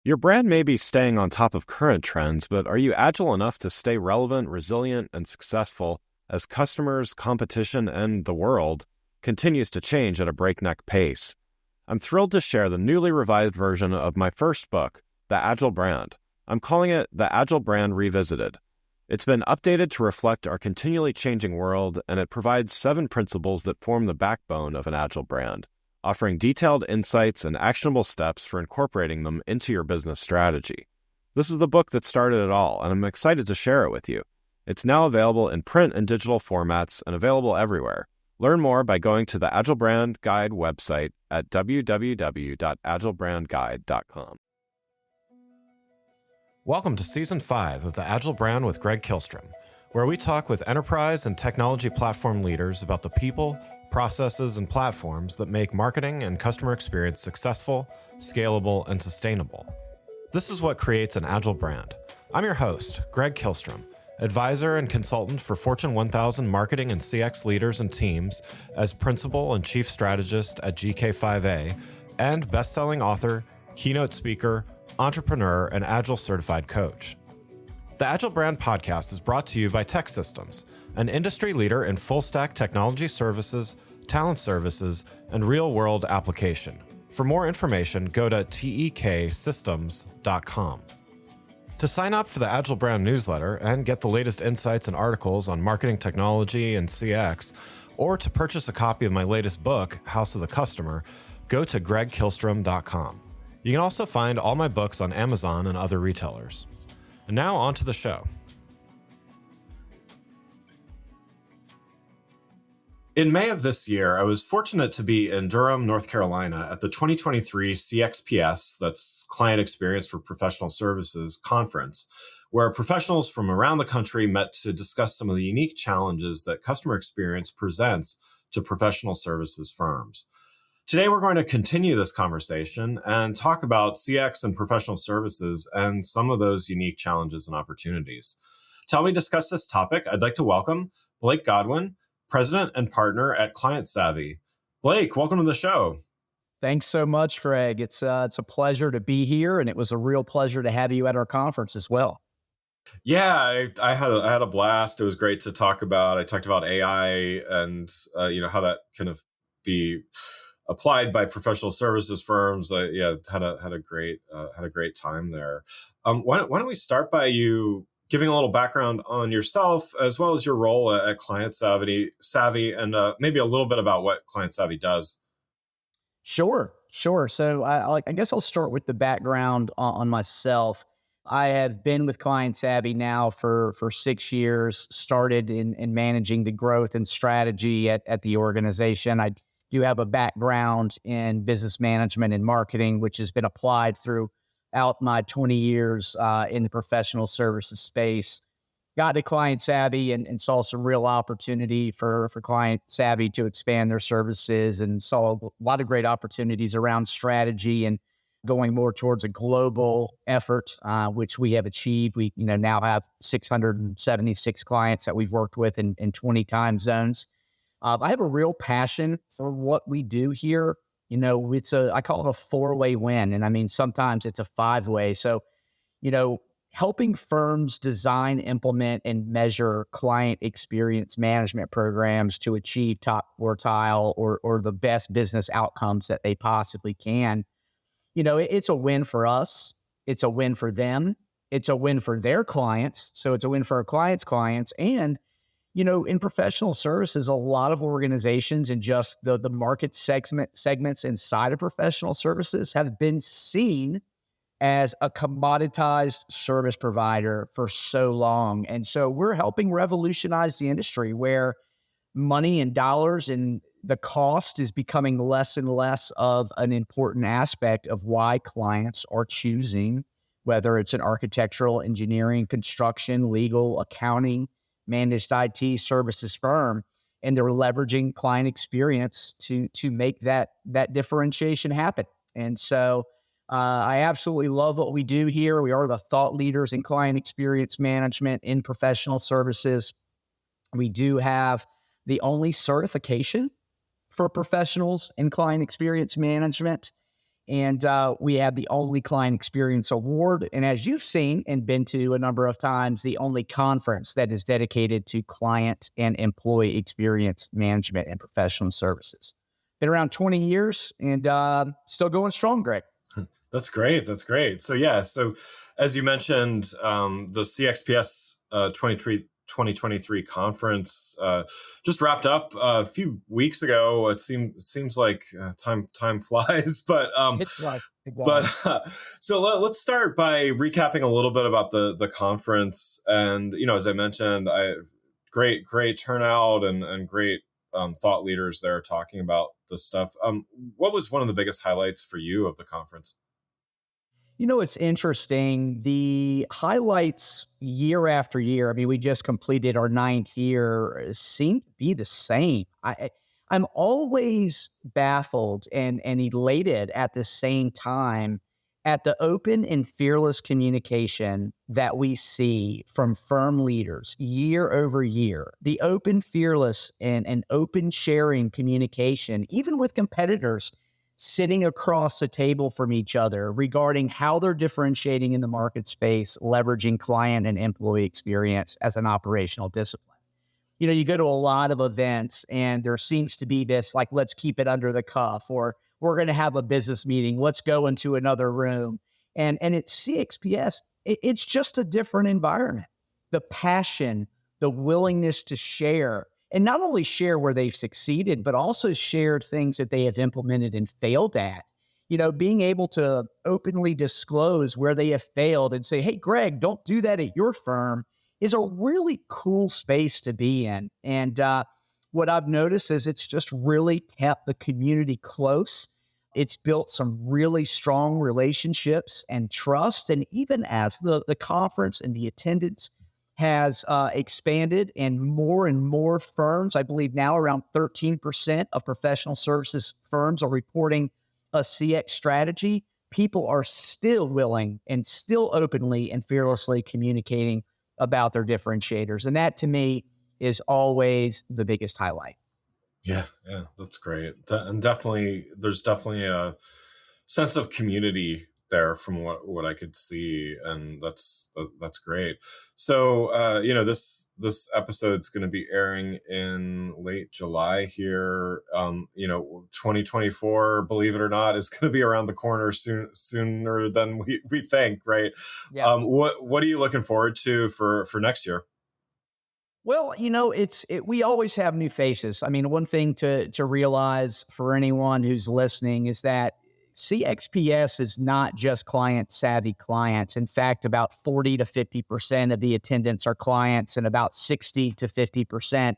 Your brand may be staying on top of current trends, but are you agile enough to stay relevant, resilient, and successful as customers, competition, and the world continues to change at a breakneck pace? I'm thrilled to share the newly revised version of my first book, The Agile Brand. I'm calling it The Agile Brand Revisited. It's been updated to reflect our continually changing world, and it provides 7 principles that form the backbone of an agile brand, offering detailed insights and actionable steps for incorporating them into your business strategy. This is the book that started it all, and I'm excited to share it with you. It's now available in print and digital formats and available everywhere. Learn more by going to the Agile Brand Guide website at www.agilebrandguide.com. Welcome to Season 5 of The Agile Brand with Greg Kihlstrom, where we talk with enterprise and technology platform leaders about the people, processes, and platforms that make marketing and customer experience successful, scalable, and sustainable. This is what creates an agile brand. I'm your host, Greg Kihlstrom, advisor and consultant for Fortune 1000 marketing and CX leaders and teams as principal and chief strategist at GK5A, and best-selling author, keynote speaker, entrepreneur, and agile certified coach. The Agile Brand podcast is brought to you by TEKsystems, an industry leader in full-stack technology services, talent services, and real-world application. For more information, go to teksystems.com. To sign up for the Agile Brand newsletter and get the latest insights and articles on marketing technology and CX, or to purchase a copy of my latest book, House of the Customer, go to gregkihlstrom.com. You can also find all my books on Amazon and other retailers. And now on to the show. In May of this year, I was fortunate to be in Durham, North Carolina at the 2023 CXPS, that's Client Experience for Professional Services conference, where professionals from around the country met to discuss some of the unique challenges that customer experience presents to professional services firms. Today, we're going to continue this conversation and talk about CX and professional services and some of those unique challenges and opportunities. To help me discuss this topic, I'd like to welcome Blake Godwin, President and Partner at Client Savvy. Blake, welcome to the show. Thanks so much, Greg. It's a pleasure to be here, and it was a real pleasure to have you at our conference as well. Yeah, I had a blast. It was great to talk about. I talked about AI and how that kind of be applied by professional services firms. Had a great time there. Why don't we start by you giving a little background on yourself as well as your role at Client Savvy, and maybe a little bit about what Client Savvy does. Sure. So I guess I'll start with the background on myself. I have been with Client Savvy now for 6 years, started in managing the growth and strategy at the organization. I do have a background in business management and marketing, which has been applied throughout my 20 years in the professional services space. Got to Client Savvy and saw some real opportunity for Client Savvy to expand their services, and saw a lot of great opportunities around strategy and going more towards a global effort, which we have achieved. We now have 676 clients that we've worked with in 20 time zones. I have a real passion for what we do here. I call it a 4-way win. And I mean, sometimes it's a 5-way. So, helping firms design, implement, and measure client experience management programs to achieve top quartile or the best business outcomes that they possibly can. It's a win for us. It's a win for them. It's a win for their clients. So it's a win for our clients' clients. And in professional services, a lot of organizations and just the market segments inside of professional services have been seen as a commoditized service provider for so long. And so we're helping revolutionize the industry where money and dollars and the cost is becoming less and less of an important aspect of why clients are choosing, whether it's an architectural, engineering, construction, legal, accounting, managed IT services firm, and they're leveraging client experience to make that differentiation happen. And so I absolutely love what we do here. We are the thought leaders in client experience management in professional services. We do have the only certification for professionals in client experience management. And we have the only client experience award. And as you've seen and been to a number of times, the only conference that is dedicated to client and employee experience management and professional services. Been around 20 years and still going strong, Greg. That's great. That's great. So yeah, so as you mentioned, the CXPS 2023 conference just wrapped up a few weeks ago. Seems like time flies, but It's like, so let's start by recapping a little bit about the conference. And as I mentioned, great turnout and great thought leaders there talking about this stuff. What was one of the biggest highlights for you of the conference? It's interesting. The highlights year after year, I mean, we just completed our ninth year, seem to be the same. I'm always baffled and elated at the same time at the open and fearless communication that we see from firm leaders year over year. The open, fearless, and open sharing communication, even with competitors sitting across the table from each other regarding how they're differentiating in the market space, leveraging client and employee experience as an operational discipline. You go to a lot of events and there seems to be this like, let's keep it under the cuff, or we're going to have a business meeting. Let's go into another room. And at CXPS, it's just a different environment. The passion, the willingness to share, and not only share where they've succeeded, but also share things that they have implemented and failed at. Being able to openly disclose where they have failed and say, hey, Greg, don't do that at your firm is a really cool space to be in. And what I've noticed is it's just really kept the community close. It's built some really strong relationships and trust. And even as the conference and the attendance has expanded and more firms, I believe now around 13% of professional services firms are reporting a CX strategy, people are still willing and still openly and fearlessly communicating about their differentiators. And that to me is always the biggest highlight. Yeah, that's great. And there's definitely a sense of community there from what I could see, and that's great. So, this episode's going to be airing in late July here. 2024, believe it or not, is going to be around the corner sooner than we think, right? Yeah. What are you looking forward to for next year? Well, we always have new faces. I mean, one thing to realize for anyone who's listening is that CXPS is not just client savvy clients. In fact, about 40 to 50% of the attendants are clients, and about 60 to 50%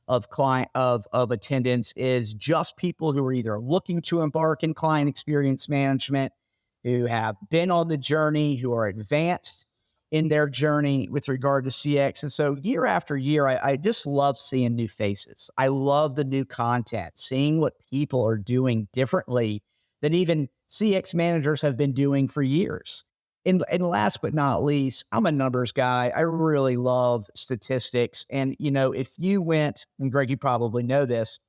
of attendance is just people who are either looking to embark in client experience management, who have been on the journey, who are advanced in their journey with regard to CX. And so year after year, I just love seeing new faces. I love the new content, seeing what people are doing differently than even CX managers have been doing for years. And last but not least, I'm a numbers guy. I really love statistics. And, if you went, and Greg, you probably know this,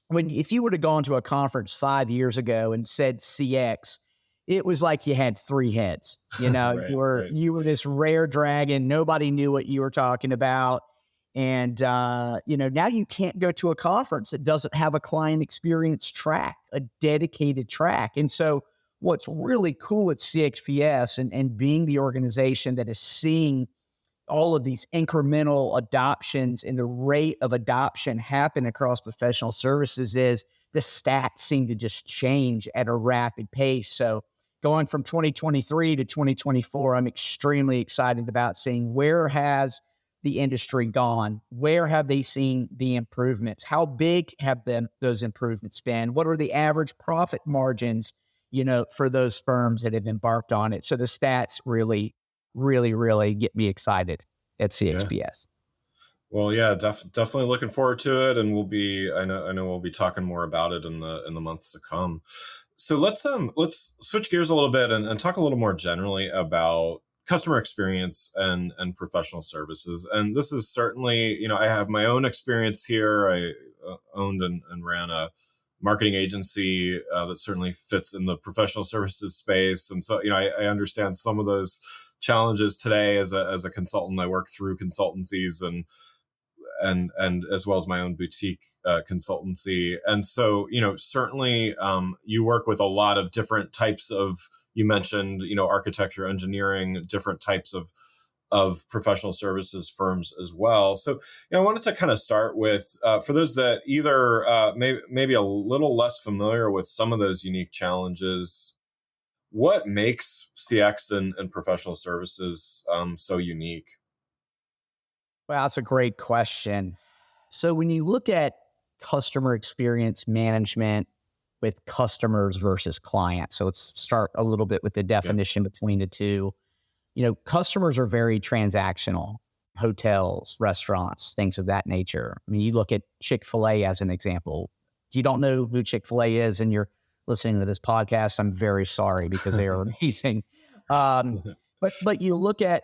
if you would have gone to a conference 5 years ago and said CX, it was like you had three heads. Right, right. You were this rare dragon. Nobody knew what you were talking about. And, now you can't go to a conference that doesn't have a client experience track, a dedicated track. And so what's really cool at CXPS and being the organization that is seeing all of these incremental adoptions and the rate of adoption happen across professional services is the stats seem to just change at a rapid pace. So going from 2023 to 2024, I'm extremely excited about seeing where has the industry gone? Where have they seen the improvements? How big have those improvements been? What are the average profit margins, for those firms that have embarked on it? So the stats really, really, really get me excited at Yeah. CXPS. Well, yeah, definitely looking forward to it, and I know we'll be talking more about it in the months to come. So let's switch gears a little bit and talk a little more generally about customer experience and professional services. And this is certainly, I have my own experience here. I owned and ran a marketing agency that certainly fits in the professional services space. And so, I understand some of those challenges today as a consultant. I work through consultancies and as well as my own boutique consultancy. And so, certainly you work with a lot of different types of, you mentioned, architecture, engineering, different types of professional services firms as well. So, I wanted to kind of start with, for those that either maybe a little less familiar with some of those unique challenges, what makes CX and professional services so unique? Well, that's a great question. So when you look at customer experience management with customers versus clients, so let's start a little bit with the Yeah. definition between the two. Customers are very transactional, hotels, restaurants, things of that nature. I mean, you look at Chick-fil-A as an example. If you don't know who Chick-fil-A is and you're listening to this podcast, I'm very sorry because they are amazing. But you look at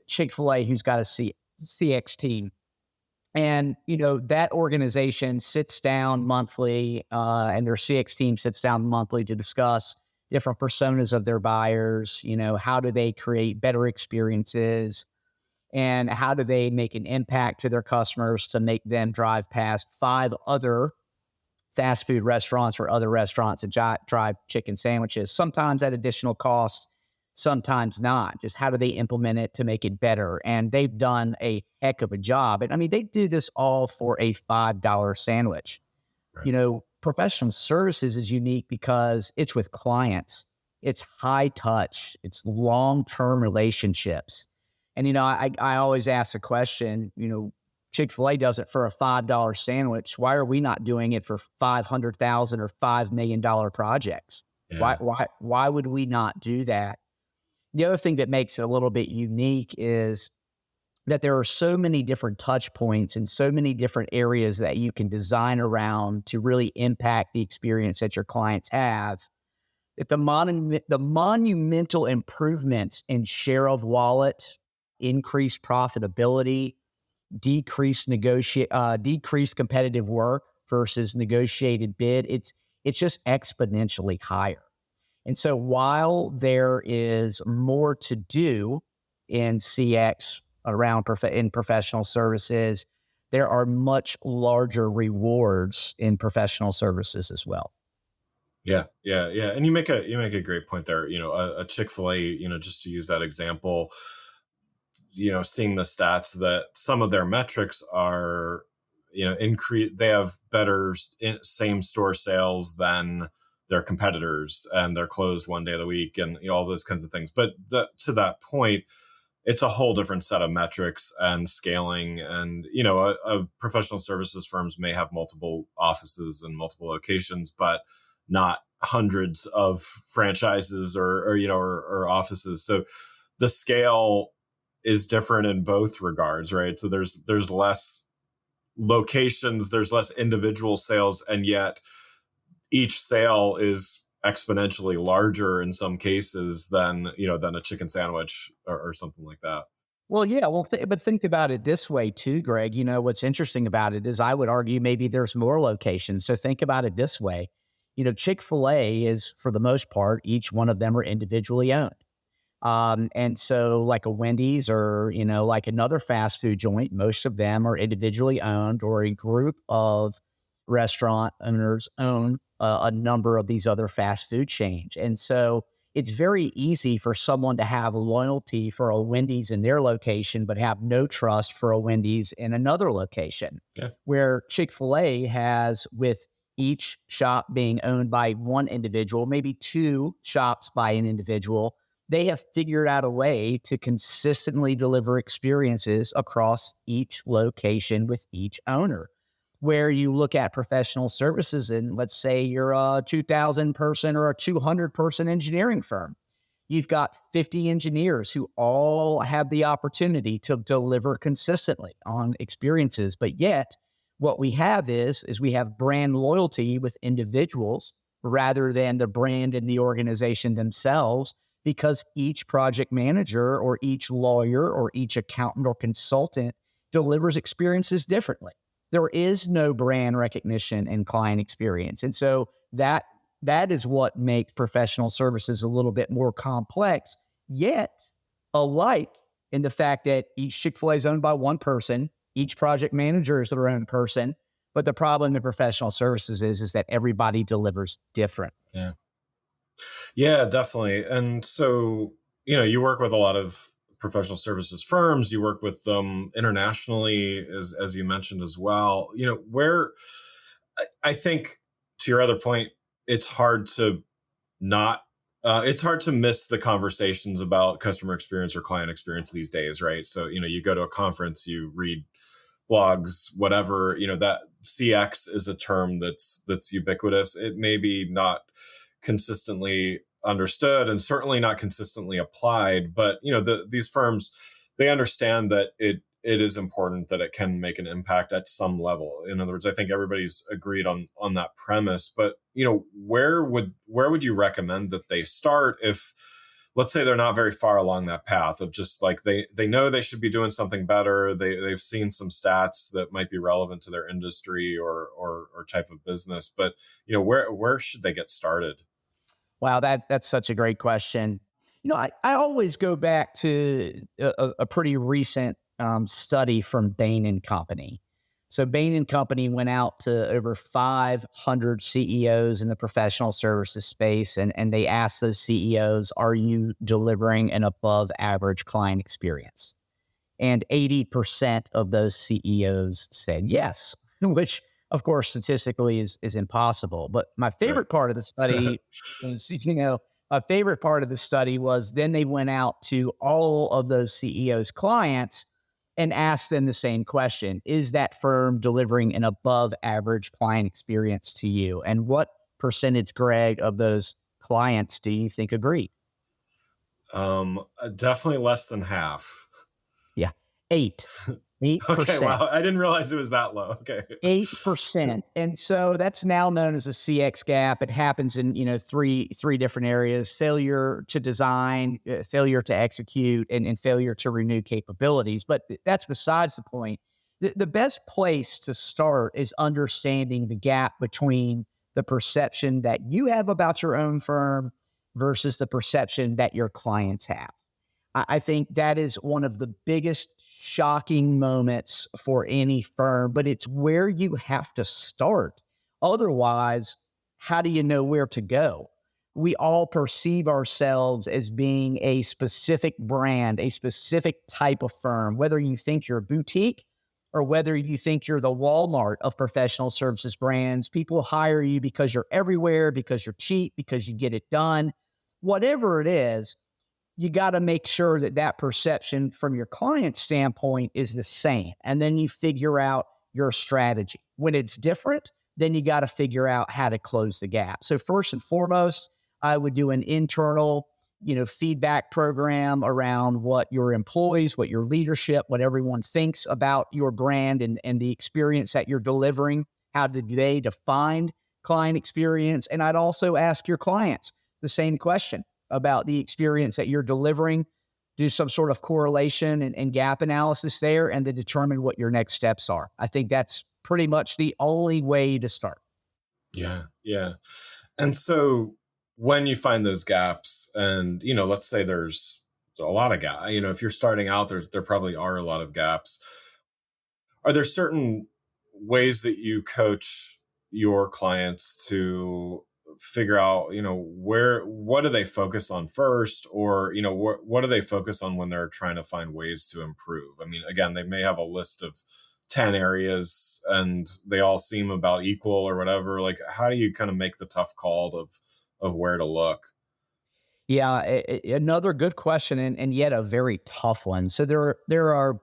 Chick-fil-A, who's got a CX team. And, that organization sits down monthly, and their CX team sits down monthly to discuss different personas of their buyers. How do they create better experiences, and how do they make an impact to their customers to make them drive past 5 other fast food restaurants or other restaurants that drive chicken sandwiches, sometimes at additional cost, sometimes not. Just how do they implement it to make it better? And they've done a heck of a job. And I mean, they do this all for a $5 sandwich. Right. Professional services is unique because it's with clients. It's high touch. It's long-term relationships. And, I always ask the question, Chick-fil-A does it for a $5 sandwich. Why are we not doing it for $500,000 or $5 million projects? Yeah. Why would we not do that? The other thing that makes it a little bit unique is that there are so many different touch points and so many different areas that you can design around to really impact the experience that your clients have, that the monumental improvements in share of wallet, increased profitability, decreased competitive work versus negotiated bid, it's just exponentially higher. And so while there is more to do in CX around in professional services, there are much larger rewards in professional services as well. Yeah, yeah, yeah. And you make a great point there. A Chick-fil-A, just to use that example, seeing the stats that some of their metrics are, increase. They have better same store sales than their competitors, and they're closed one day of the week, and all those kinds of things. But to that point, it's a whole different set of metrics and scaling. And a professional services firms may have multiple offices and multiple locations, but not hundreds of franchises or offices. So the scale is different in both regards, right? So there's less locations, there's less individual sales, and yet each sale is exponentially larger in some cases than a chicken sandwich or something like that. Well, yeah, but think about it this way too, Greg. What's interesting about it is I would argue maybe there's more locations. So think about it this way. Chick-fil-A is, for the most part, each one of them are individually owned. And so like a Wendy's or, like another fast food joint, most of them are individually owned, or a group of restaurant owners own a number of these other fast food chains. And so it's very easy for someone to have loyalty for a Wendy's in their location, but have no trust for a Wendy's in another location. Yeah. Where Chick-fil-A has, with each shop being owned by one individual, maybe 2 shops by an individual, they have figured out a way to consistently deliver experiences across each location with each owner. Where you look at professional services, and let's say you're a 2,000 person or a 200 person engineering firm. You've got 50 engineers who all have the opportunity to deliver consistently on experiences. But yet what we have is we have brand loyalty with individuals rather than the brand and the organization themselves, because each project manager or each lawyer or each accountant or consultant delivers experiences differently. there is no brand recognition in client experience. And so that is what makes professional services a little bit more complex, yet alike in the fact that each Chick-fil-A is owned by one person, each project manager is their own person. But the problem in professional services is that everybody delivers different. Yeah. Yeah, definitely. And so, you work with a lot of professional services firms, you work with them internationally, as you mentioned as well. Where I think, to your other point, it's hard to not it's hard to miss the conversations about customer experience or client experience these days, right? So, you go to a conference, you read blogs, whatever, that CX is a term that's ubiquitous. It may be not consistently understood and certainly not consistently applied, but these firms, they understand that it is important that it can make an impact at some level. In other words, I think everybody's agreed on that premise. But where would you recommend that they start if, let's say, they're not very far along that path of just like they know they should be doing something better. They've seen some stats that might be relevant to their industry or type of business. But where should they get started? Wow, that's such a great question. I always go back to a pretty recent study from Bain and Company. So Bain and Company went out to over 500 CEOs in the professional services space, and they asked those CEOs, are you delivering an above average client experience? And 80% of those CEOs said yes, which of course statistically is impossible. But my favorite part of the study was, my favorite part of the study was then they went out to all of those CEOs' clients and asked them the same question. Is that firm delivering an above average client experience to you? And what percentage, Greg, of those clients do you think agreed? Definitely less than half. Yeah. 8. 8%. Okay, wow. I didn't realize it was that low. Okay. 8%. And so that's now known as a CX gap. It happens in, three different areas: failure to design, failure to execute, and failure to renew capabilities. But that's besides the point. The best place to start is understanding the gap between the perception that you have about your own firm versus the perception that your clients have. I think that is one of the biggest shocking moments for any firm, but it's where you have to start. Otherwise, how do you know where to go? We all perceive ourselves as being a specific brand, a specific type of firm, whether you think you're a boutique or whether you think you're the Walmart of professional services brands. People hire you because you're everywhere, because you're cheap, because you get it done. Whatever it is, you got to make sure that perception from your client standpoint is the same. And then you figure out your strategy. When it's different, then you got to figure out how to close the gap. So first and foremost, I would do an internal, feedback program around what your employees, what your leadership, what everyone thinks about your brand and the experience that you're delivering. How did they define client experience? And I'd also ask your clients the same question about the experience that you're delivering, do some sort of correlation and gap analysis there, and then determine what your next steps are. I think that's pretty much the only way to start. Yeah. Yeah. And so when you find those gaps and, let's say there's a lot of gaps, if you're starting out, there probably are a lot of gaps. Are there certain ways that you coach your clients to figure out, what do they focus on first, or, what do they focus on when they're trying to find ways to improve? I mean, again, they may have a list of 10 areas and they all seem about equal or whatever. Like, how do you kind of make the tough call of where to look? Yeah, another good question and yet a very tough one. So there are,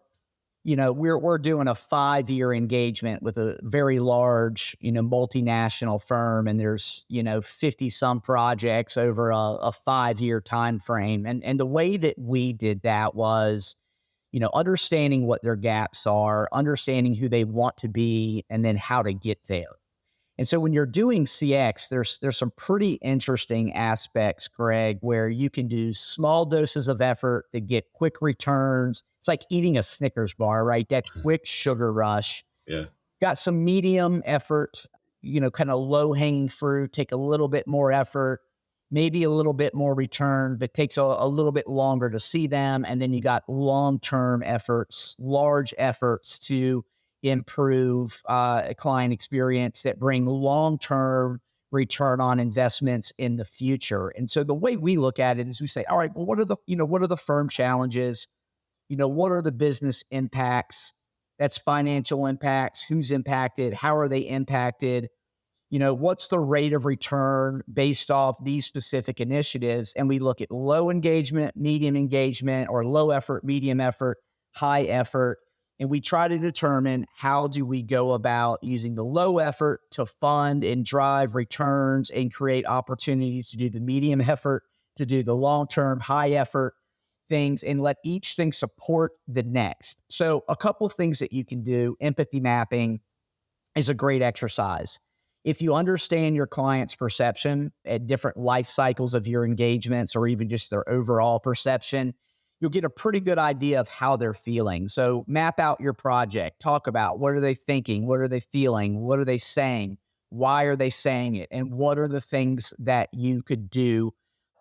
we're doing a 5-year engagement with a very large, multinational firm, and there's 50 some projects over a 5-year time frame. And the way that we did that was, understanding what their gaps are, understanding who they want to be, and then how to get there. And so when you're doing CX, there's some pretty interesting aspects, Greg, where you can do small doses of effort that get quick returns. It's like eating a Snickers bar, right? That quick sugar rush. Yeah. got some medium effort, kind of low hanging fruit, take a little bit more effort, maybe a little bit more return, but takes a little bit longer to see them. And then you got long-term efforts, large efforts to improve a client experience that bring long-term return on investments in the future. And so the way we look at it is we say, all right, well, what are the firm challenges? What are the business impacts? That's financial impacts. Who's impacted? How are they impacted? What's the rate of return based off these specific initiatives? And we look at low engagement, medium engagement, or low effort, medium effort, high effort. And we try to determine how do we go about using the low effort to fund and drive returns and create opportunities to do the medium effort, to do the long-term high effort things, and let each thing support the next. So a couple of things that you can do, empathy mapping is a great exercise. If you understand your client's perception at different life cycles of your engagements or even just their overall perception, you'll get a pretty good idea of how they're feeling. So map out your project, talk about what are they thinking, what are they feeling, what are they saying, why are they saying it, and what are the things that you could do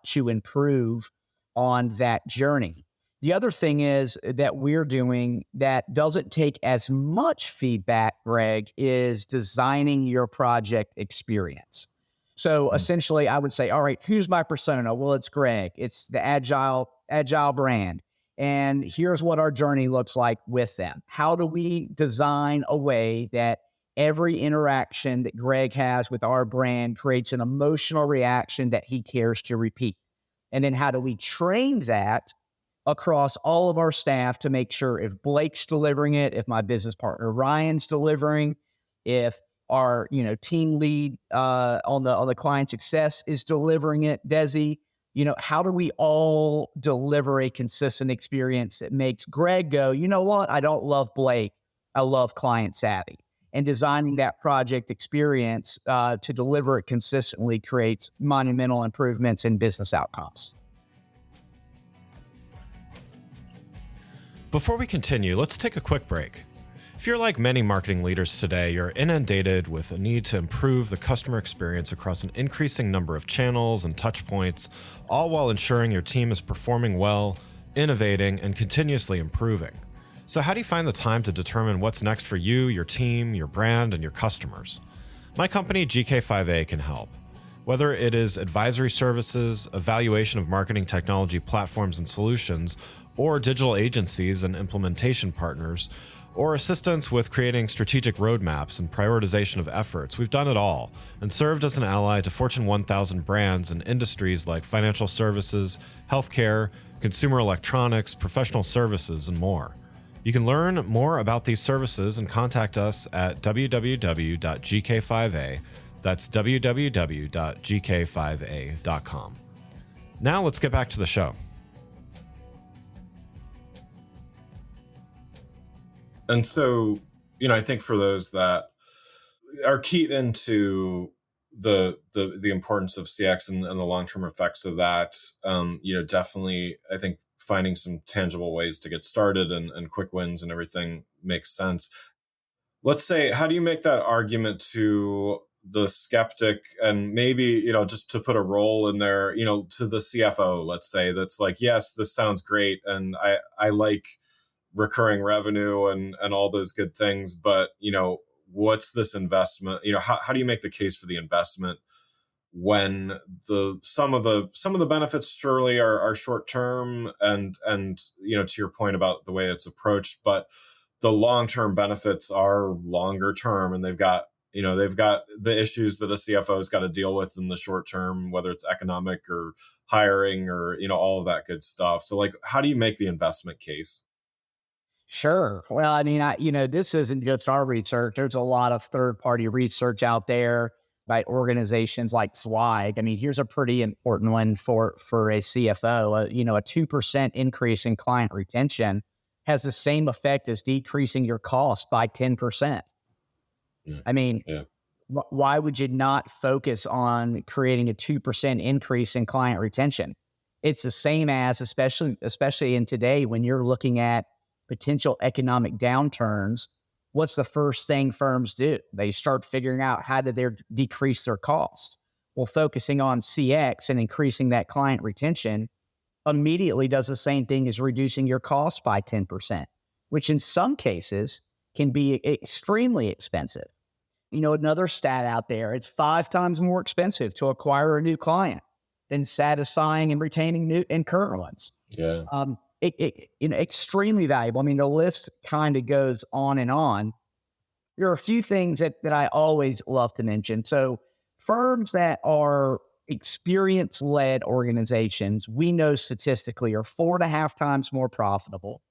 to improve on that journey. The other thing is that we're doing that doesn't take as much feedback, Greg, is designing your project experience. So essentially, I would say, all right, who's my persona? Well, it's Greg. It's the agile brand. And here's what our journey looks like with them. How do we design a way that every interaction that Greg has with our brand creates an emotional reaction that he cares to repeat? And then how do we train that across all of our staff to make sure if Blake's delivering it, if my business partner Ryan's delivering, if our team lead on the client success is delivering it, Desi, how do we all deliver a consistent experience that makes Greg go, you know what, I don't love Blake, I love client savvy. And designing that project experience to deliver it consistently creates monumental improvements in business outcomes. Before we continue, let's take a quick break. If you're like many marketing leaders today, you're inundated with a need to improve the customer experience across an increasing number of channels and touch points, all while ensuring your team is performing well, innovating, and continuously improving. So how do you find the time to determine what's next for you, your team, your brand, and your customers? My company, GK5A, can help. Whether it is advisory services, evaluation of marketing technology platforms and solutions, or digital agencies and implementation partners, or assistance with creating strategic roadmaps and prioritization of efforts, we've done it all and served as an ally to Fortune 1000 brands in industries like financial services, healthcare, consumer electronics, professional services, and more. You can learn more about these services and contact us at www.gk5a. That's www.gk5a.com. Now let's get back to the show. And so, I think for those that are keyed into the importance of CX and the long-term effects of that, definitely, I think finding some tangible ways to get started and quick wins and everything makes sense. Let's say, how do you make that argument to the skeptic and maybe, just to put a role in there, to the CFO, let's say, that's like, yes, this sounds great. And I like recurring revenue and all those good things, but what's this investment? How do you make the case for the investment when some of the benefits surely are short term and to your point about the way it's approached, but the long term benefits are longer term, and they've got the issues that a CFO has got to deal with in the short term, whether it's economic or hiring or all of that good stuff. So like, how do you make the investment case? Sure. Well, I mean, this isn't just our research. There's a lot of third-party research out there by organizations like Swag. I mean, here's a pretty important one for a CFO. A 2% increase in client retention has the same effect as decreasing your cost by 10%. Yeah. I mean, why would you not focus on creating a 2% increase in client retention? It's the same as, especially in today, when you're looking at potential economic downturns, what's the first thing firms do? They start figuring out how do they decrease their costs. Well, focusing on CX and increasing that client retention immediately does the same thing as reducing your costs by 10%, which in some cases can be extremely expensive. Another stat out there, it's 5 times more expensive to acquire a new client than satisfying and retaining new and current ones. Yeah. Extremely valuable. I mean, the list kind of goes on and on. There are a few things that I always love to mention. So firms that are experience-led organizations, we know statistically are 4.5 times more profitable.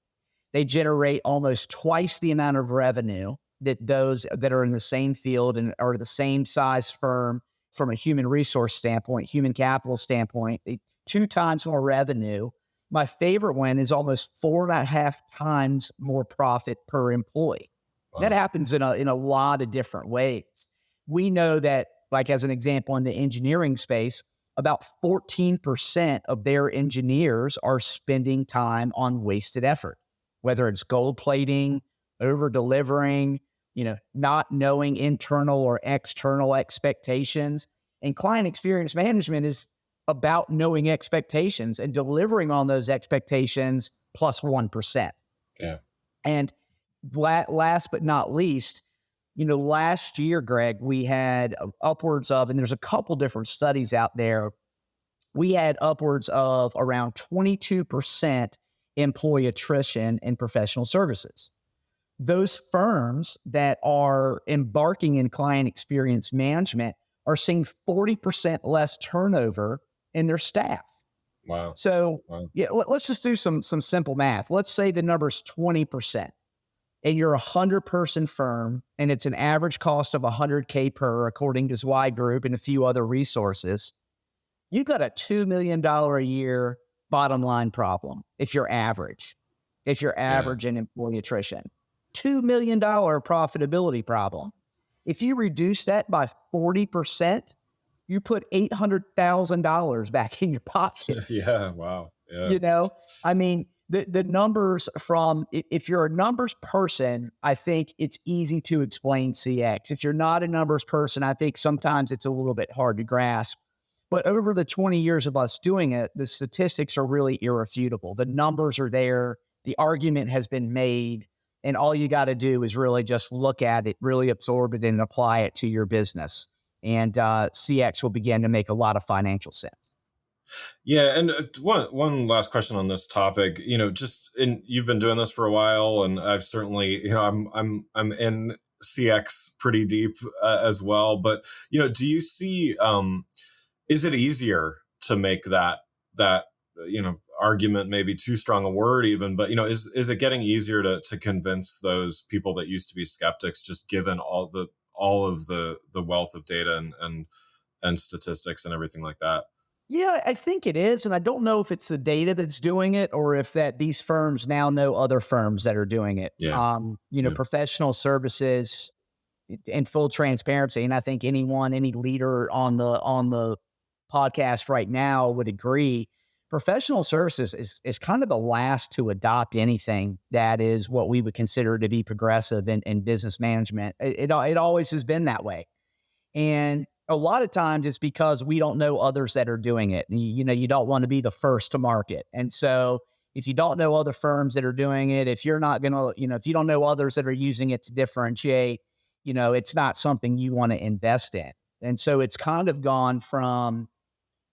They generate almost twice the amount of revenue that those that are in the same field and are the same size firm from a human resource standpoint, human capital standpoint, 2 times more revenue. My favorite one is almost 4.5 times more profit per employee. Wow. That happens in a lot of different ways. We know that, like as an example, in the engineering space, about 14% of their engineers are spending time on wasted effort, whether it's gold plating, over delivering, not knowing internal or external expectations. And client experience management is about knowing expectations and delivering on those expectations plus 1%. Yeah. And last but not least, last year, Greg, we had upwards of, and there's a couple different studies out there, we had upwards of around 22% employee attrition in professional services. Those firms that are embarking in client experience management are seeing 40% less turnover in their staff. Wow. So yeah, let's just do some simple math. Let's say the number's 20%. And you're a 100-person firm, and it's an average cost of $100K per, according to Zweig Group and a few other resources. You got a $2 million a year bottom line problem if you're average in employee attrition. $2 million profitability problem. If you reduce that by 40%, you put $800,000 back in your pocket. Yeah, wow. Yeah. I mean, the numbers from, if you're a numbers person, I think it's easy to explain CX. If you're not a numbers person, I think sometimes it's a little bit hard to grasp. But over the 20 years of us doing it, the statistics are really irrefutable. The numbers are there. The argument has been made. And all you got to do is really just look at it, really absorb it, and apply it to your business. And CX will begin to make a lot of financial sense. Yeah, and one last question on this topic. You've been doing this for a while, and I've certainly, I'm in CX pretty deep as well. But do you see? Is it easier to make that argument, maybe too strong a word even, but is it getting easier to convince those people that used to be skeptics, just given all of the wealth of data and statistics and everything like that? Yeah, I think it is. And I don't know if it's the data that's doing it or if that these firms now know other firms that are doing it. Yeah. Professional services, in full transparency. And I think any leader on the podcast right now would agree. Professional services is kind of the last to adopt anything that is what we would consider to be progressive in business management. It always has been that way. And a lot of times it's because we don't know others that are doing it. You don't want to be the first to market. And so if you don't know other firms that are doing it, if you're not going to, if you don't know others that are using it to differentiate, it's not something you want to invest in. And so it's kind of gone from,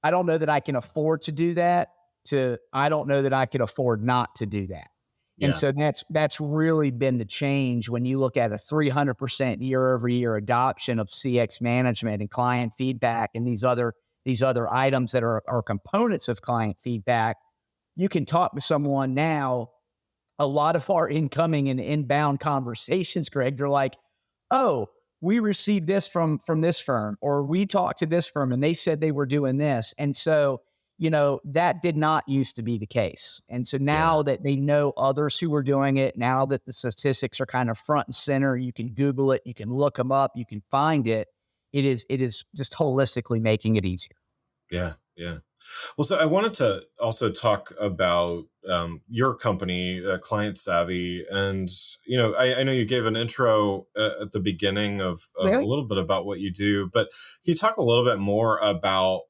I don't know that I can afford to do that, to I don't know that I could afford not to do that. Yeah. And so that's really been the change when you look at a 300% year-over-year adoption of CX management and client feedback and these other items that are components of client feedback. You can talk to someone now. A lot of our incoming and inbound conversations, Greg, they're like, oh, we received this from this firm, or we talked to this firm and they said they were doing this. And so, that did not used to be the case. And so now that they know others who are doing it, now that the statistics are kind of front and center, you can Google it, you can look them up, you can find it. It is just holistically making it easier. Yeah. Yeah. Well, so I wanted to also talk about your company, Client Savvy, and I know you gave an intro at the beginning of a Really? little bit about what you do, but can you talk a little bit more about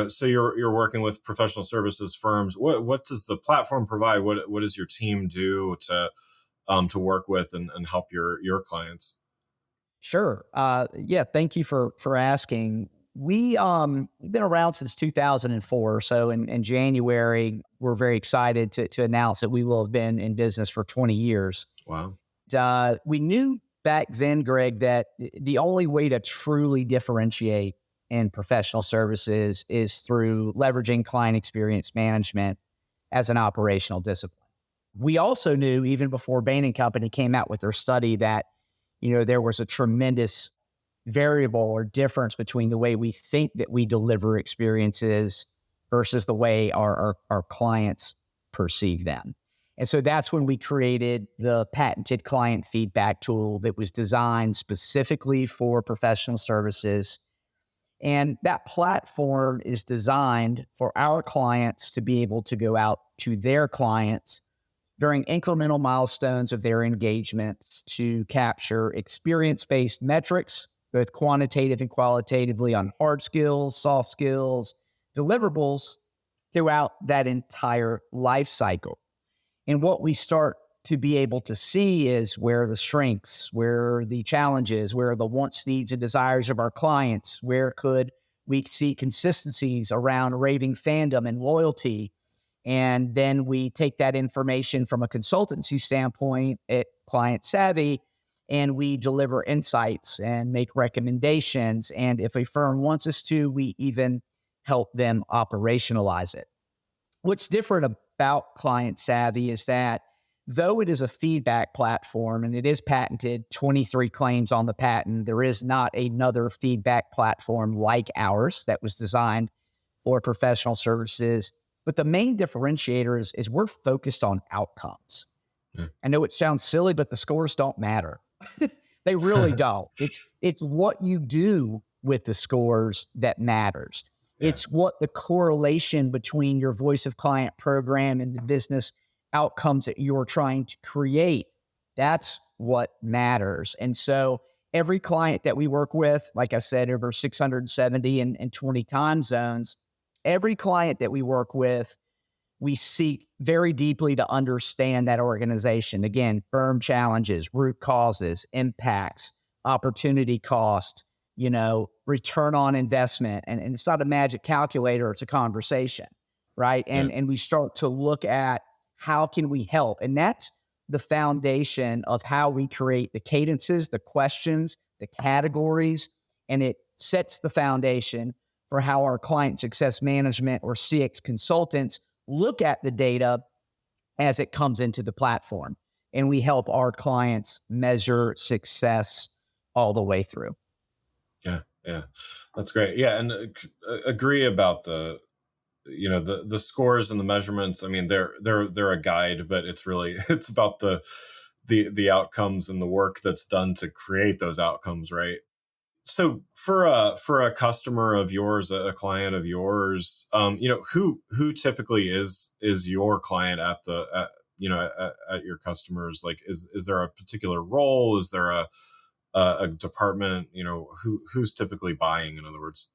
so you're working with professional services firms. What does the platform provide? What does your team do to work with and help your clients? Sure. Yeah. Thank you for asking. We've been around since 2004. So in January, we're very excited to announce that we will have been in business for 20 years. Wow. We knew back then, Greg, that the only way to truly differentiate in professional services is through leveraging client experience management as an operational discipline. We also knew, even before Bain and Company came out with their study, that there was a tremendous variable or difference between the way we think that we deliver experiences versus the way our clients perceive them. And so that's when we created the patented client feedback tool that was designed specifically for professional services. And that platform is designed for our clients to be able to go out to their clients during incremental milestones of their engagements to capture experience-based metrics, both quantitative and qualitatively, on hard skills, soft skills, deliverables throughout that entire life cycle. And what we start to be able to see is where the strengths, where the challenges, where the wants, needs, and desires of our clients, where could we see consistencies around raving fandom and loyalty. And then we take that information from a consultancy standpoint at Client Savvy, and we deliver insights and make recommendations. And if a firm wants us to, we even help them operationalize it. What's different about Client Savvy is that though it is a feedback platform and it is patented, 23 claims on the patent, there is not another feedback platform like ours that was designed for professional services. But the main differentiator is we're focused on outcomes. Yeah. I know it sounds silly, but the scores don't matter. They really don't. It's what you do with the scores that matters. Yeah. It's what the correlation between your voice of client program and the business outcomes that you're trying to create. That's what matters. And so every client that we work with, like I said, over 670 and 20 time zones, every client that we work with, we seek very deeply to understand that organization. Again, firm challenges, root causes, impacts, opportunity cost, return on investment. And it's not a magic calculator, it's a conversation, right? And we start to look at how can we help? And that's the foundation of how we create the cadences, the questions, the categories, and it sets the foundation for how our client success management or CX consultants look at the data as it comes into the platform. And we help our clients measure success all the way through. Yeah, that's great. Yeah, and agree about the scores and the measurements. I mean, they're a guide, but it's about the outcomes and the work that's done to create those outcomes, right? So for a customer of yours, a client of yours, who typically is your client at your customers? Like, is there a particular role? Is there a department? Who's typically buying? In other words.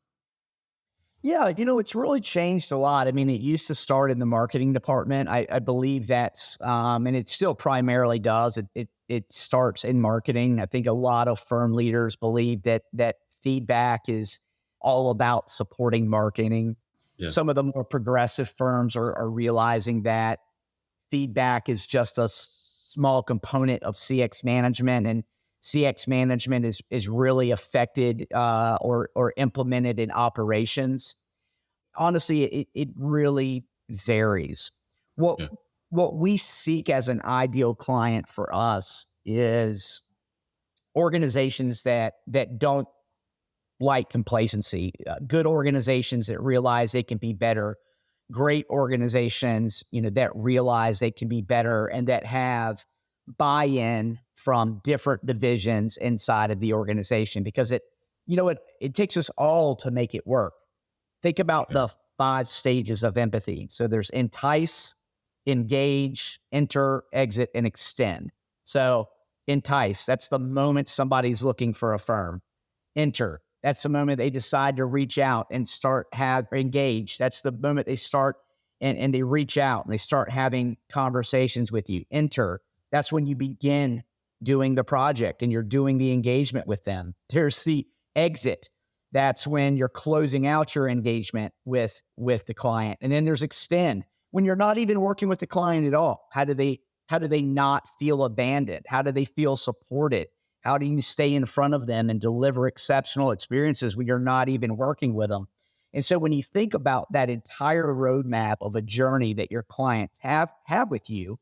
Yeah, it's really changed a lot. I mean, it used to start in the marketing department. I believe that's, and it still primarily does. It starts in marketing. I think a lot of firm leaders believe that feedback is all about supporting marketing. Yeah. Some of the more progressive firms are realizing that feedback is just a small component of CX management, and CX management is really affected or implemented in operations. Honestly, it really varies. What Yeah. what we seek as an ideal client for us is organizations that don't like complacency, good organizations that realize they can be better, great organizations, that realize they can be better and that have buy-in from different divisions inside of the organization, because it takes us all to make it work. Think about Yeah. the 5 stages of empathy. So there's entice, engage, enter, exit, and extend. So entice, that's the moment somebody's looking for a firm. Enter, that's the moment they decide to reach out and engage. That's the moment they start and they reach out and they start having conversations with you. Enter, that's when you begin doing the project and you're doing the engagement with them. There's the exit. That's when you're closing out your engagement with the client. And then there's extend, when you're not even working with the client at all. How do they not feel abandoned? How do they feel supported? How do you stay in front of them and deliver exceptional experiences when you're not even working with them? And so when you think about that entire roadmap of a journey that your clients have with you,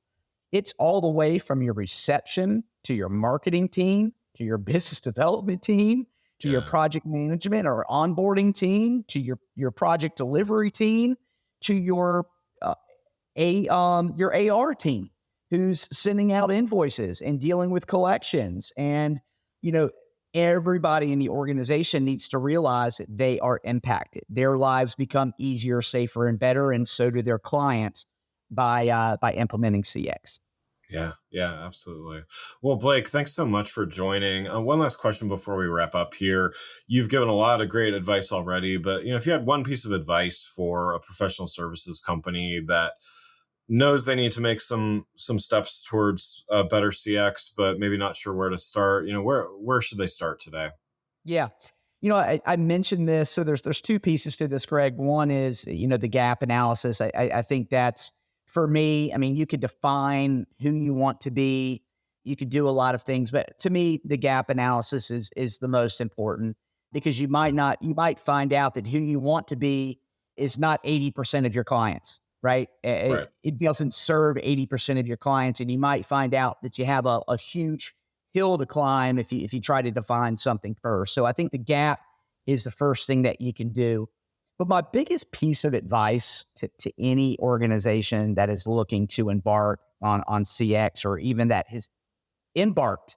it's all the way from your reception to your marketing team, to your business development team, to your project management or onboarding team, to your project delivery team, to your AR team, who's sending out invoices and dealing with collections. And, everybody in the organization needs to realize that they are impacted. Their lives become easier, safer, and better, and so do their clients by implementing CX. Yeah, absolutely. Well, Blake, thanks so much for joining. One last question before we wrap up here. You've given a lot of great advice already, but if you had one piece of advice for a professional services company that knows they need to make some steps towards better CX, but maybe not sure where to start, where should they start today? Yeah. I mentioned this. So there's two pieces to this, Greg. One is, the gap analysis. I think that's, for me, you could define who you want to be. You could do a lot of things, but to me, the gap analysis is the most important, because you might find out that who you want to be is not 80% of your clients, right? It doesn't serve 80% of your clients. And you might find out that you have a huge hill to climb if you try to define something first. So I think the gap is the first thing that you can do. But my biggest piece of advice to any organization that is looking to embark on CX, or even that has embarked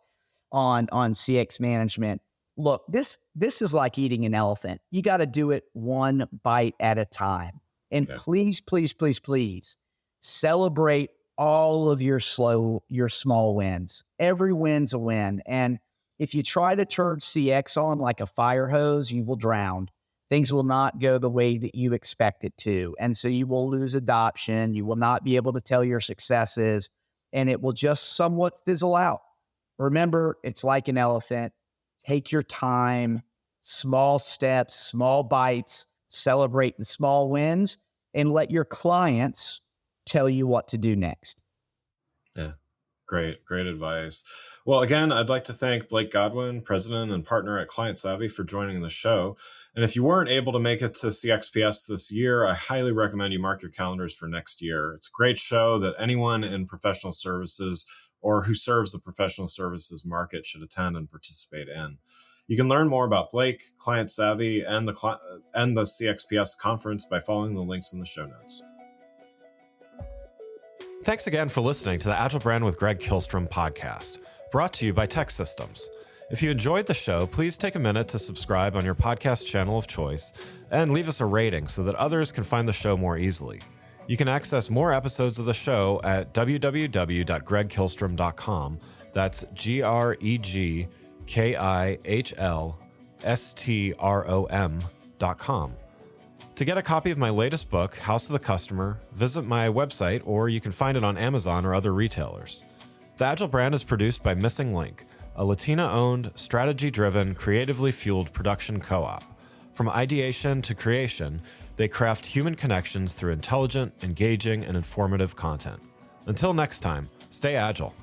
on CX management, look, this is like eating an elephant. You got to do it one bite at a time. And please, please, please, please celebrate all of your small wins. Every win's a win. And if you try to turn CX on like a fire hose, you will drown. Things will not go the way that you expect it to. And so you will lose adoption. You will not be able to tell your successes, and it will just somewhat fizzle out. Remember, it's like an elephant. Take your time, small steps, small bites, celebrate the small wins, and let your clients tell you what to do next. Yeah. Great advice. Well, again, I'd like to thank Blake Godwin, president and partner at Client Savvy, for joining the show. And if you weren't able to make it to CXPS this year, I highly recommend you mark your calendars for next year. It's a great show that anyone in professional services or who serves the professional services market should attend and participate in. You can learn more about Blake, Client Savvy, and the CXPS conference by following the links in the show notes. Thanks again for listening to the Agile Brand with Greg Kihlstrom podcast, brought to you by Tech Systems. If you enjoyed the show, please take a minute to subscribe on your podcast channel of choice and leave us a rating so that others can find the show more easily. You can access more episodes of the show at www.gregkihlstrom.com. That's GregKihlstrom.com. To get a copy of my latest book, House of the Customer, visit my website, or you can find it on Amazon or other retailers. The Agile Brand is produced by Missing Link, a Latina-owned, strategy-driven, creatively fueled production co-op. From ideation to creation, they craft human connections through intelligent, engaging, and informative content. Until next time, stay agile.